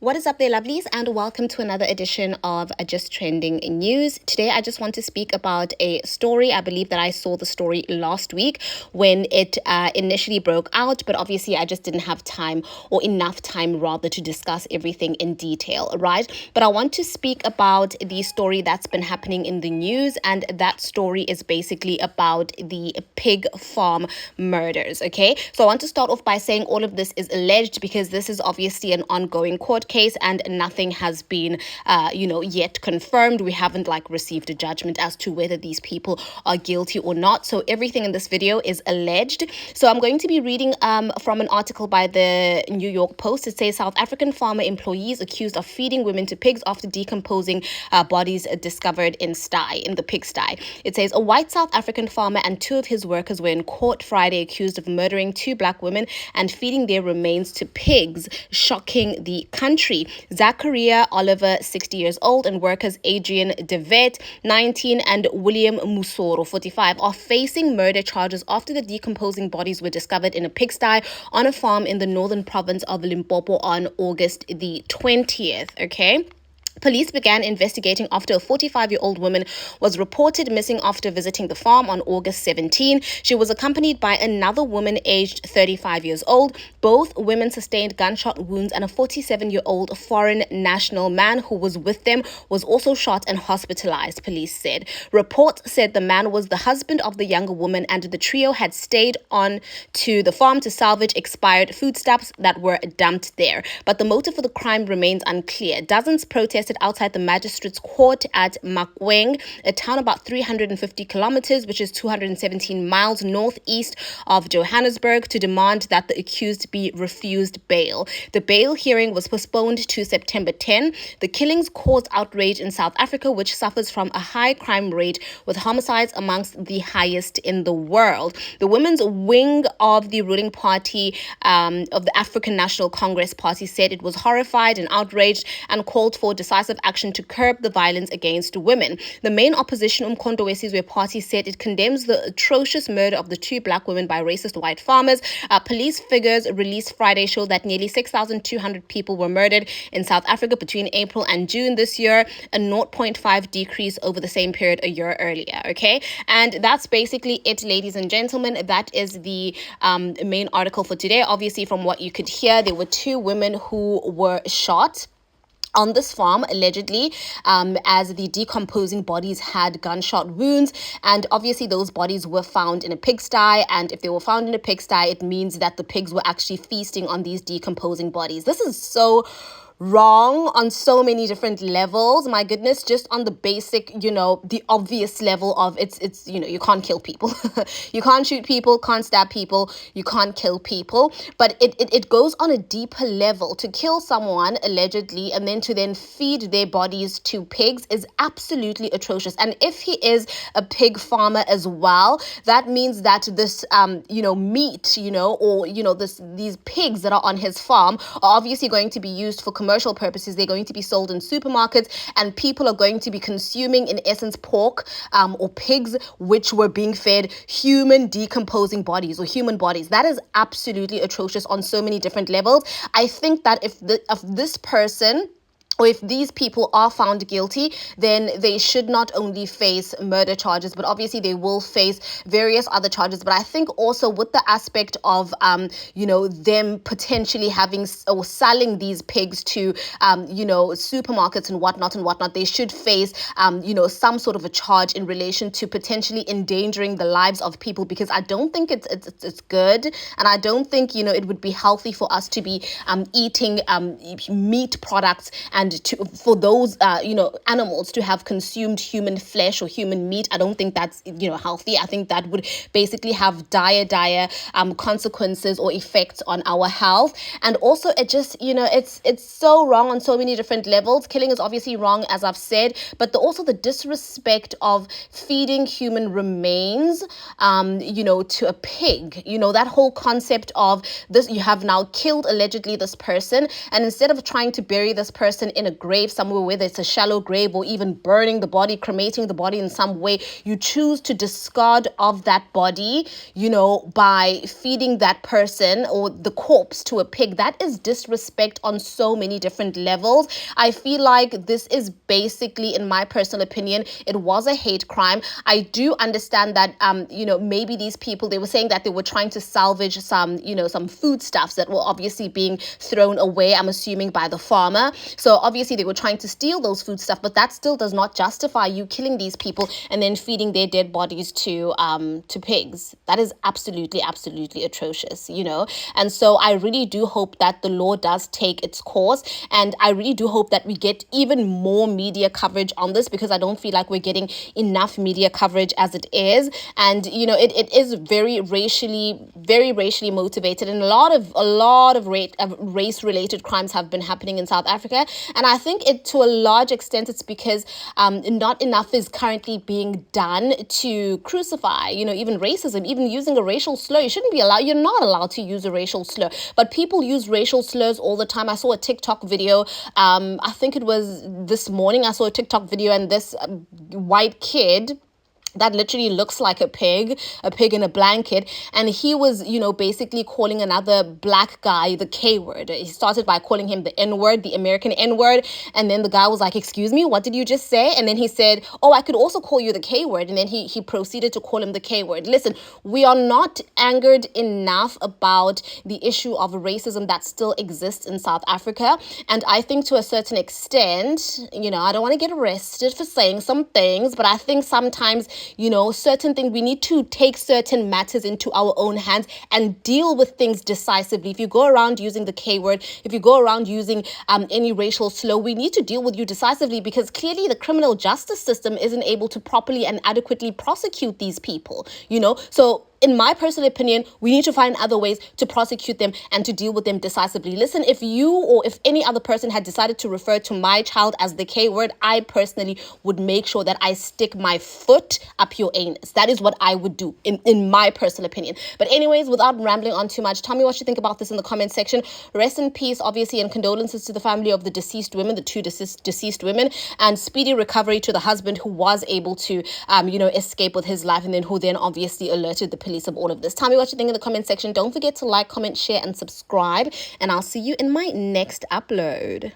What is up there, lovelies, and welcome to another edition of Just Trending News. Today, I just want to speak about a story. I believe that I saw the story last week when it initially broke out, but obviously I just didn't have time or enough time rather to discuss everything in detail, right? But I want to speak about the story that's been happening in the news, and that story is basically about the pig farm murders, okay? So I want to start off by saying all of this is alleged because this is obviously an ongoing court case and nothing has been yet confirmed. We haven't received a judgment as to whether these people are guilty or not. So everything in this video is alleged. So I'm going to be reading from an article by the New York Post. It says South African farmer employees accused of feeding women to pigs after decomposing bodies discovered in the pigsty. It says a white South African farmer and two of his workers were in court Friday accused of murdering two black women and feeding their remains to pigs, shocking the country. Zachariah Oliver, 60 years old, and workers Adrian DeVet, 19, and William Musoro, 45, are facing murder charges after the decomposing bodies were discovered in a pigsty on a farm in the northern province of Limpopo on August the 20th, okay? Police began investigating after a 45-year-old woman was reported missing after visiting the farm on August 17. She was accompanied by another woman aged 35 years old. Both women sustained gunshot wounds, and a 47-year-old foreign national man who was with them was also shot and hospitalized, police said. Reports said the man was the husband of the younger woman, and the trio had stayed on to the farm to salvage expired foodstuffs that were dumped there. But the motive for the crime remains unclear. Dozens protested outside the magistrate's court at Makweng, a town about 350 kilometers, which is 217 miles northeast of Johannesburg, to demand that the accused be refused bail. The bail hearing was postponed to September 10. The killings caused outrage in South Africa, which suffers from a high crime rate with homicides amongst the highest in the world. The women's wing of the ruling party of the African National Congress Party said it was horrified and outraged and called for decisive action to curb the violence against women. The main opposition, Umkhonto weSizwe Party, said it condemns the atrocious murder of the two black women by racist white farmers. Police figures released Friday show that nearly 6,200 people were murdered in South Africa between April and June this year, a 0.5 decrease over the same period a year earlier, okay? And that's basically it, ladies and gentlemen. That is the main article for today. Obviously, from what you could hear, there were two women who were shot on this farm, allegedly, as the decomposing bodies had gunshot wounds. And obviously those bodies were found in a pigsty. And if they were found in a pigsty, it means that the pigs were actually feasting on these decomposing bodies. This is so wrong on so many different levels. My goodness, just on the basic, the obvious level of it's you can't kill people. You can't shoot people, can't stab people, you can't kill people. But it goes on a deeper level. To kill someone, allegedly, and then to then feed their bodies to pigs is absolutely atrocious. And if he is a pig farmer as well, that means that this meat, these pigs that are on his farm are obviously going to be used for commercial purposes. They're going to be sold in supermarkets, and people are going to be consuming, in essence, pork or pigs, which were being fed human decomposing bodies or human bodies. That is absolutely atrocious on so many different levels. I think that if this person, or if these people are found guilty, then they should not only face murder charges, but obviously they will face various other charges. But I think also with the aspect of, them potentially having or selling these pigs to, supermarkets and whatnot, they should face, some sort of a charge in relation to potentially endangering the lives of people, because I don't think it's good. And I don't think, it would be healthy for us to be eating meat products and for those animals to have consumed human flesh or human meat. I don't think that's healthy. I think that would basically have dire consequences or effects on our health. And also it just it's so wrong on so many different levels. Killing is obviously wrong, as I've said, but also the disrespect of feeding human remains to a pig. That whole concept of this, you have now killed allegedly this person, and instead of trying to bury this person in a grave somewhere, whether it's a shallow grave or even burning the body, cremating the body in some way, you choose to discard of that body, by feeding that person or the corpse to a pig. That is disrespect on so many different levels. I feel like this is basically, in my personal opinion, it was a hate crime. I do understand that, maybe these people, they were saying that they were trying to salvage some foodstuffs that were obviously being thrown away, I'm assuming, by the farmer. So obviously they were trying to steal those foodstuffs, but that still does not justify you killing these people and then feeding their dead bodies to pigs. That is absolutely atrocious, And so I really do hope that the law does take its course, and I really do hope that we get even more media coverage on this, because I don't feel like we're getting enough media coverage as it is. And it is very racially motivated, and a lot of race related crimes have been happening in South Africa. And I think to a large extent it's because not enough is currently being done to crucify even racism. Even using a racial slur, you're not allowed to use a racial slur, but people use racial slurs all the time. I saw a TikTok video, I think it was this morning, I saw a TikTok video, and this white kid that literally looks like a pig in a blanket, and he was, basically calling another black guy the K word. He started by calling him the N word, the American N word, and then the guy was like, "Excuse me, what did you just say?" And then he said, "Oh, I could also call you the K word," and then he proceeded to call him the K word. Listen, we are not angered enough about the issue of racism that still exists in South Africa, and I think to a certain extent, I don't want to get arrested for saying some things, but I think sometimes certain things, we need to take certain matters into our own hands and deal with things decisively. If you go around using the K word, if you go around using any racial slur, we need to deal with you decisively, because clearly the criminal justice system isn't able to properly and adequately prosecute these people, So in my personal opinion, we need to find other ways to prosecute them and to deal with them decisively. Listen, if you or if any other person had decided to refer to my child as the K word, I personally would make sure that I stick my foot up your anus. That is what I would do in my personal opinion. But anyways, without rambling on too much, tell me what you think about this in the comment section. Rest in peace, obviously, and condolences to the family of the deceased women, the two deceased women, and speedy recovery to the husband who was able to, escape with his life, and then who then obviously alerted the police of all of this. Tell me what you think in the comment section. Don't forget to like, comment, share, and subscribe, and I'll see you in my next upload.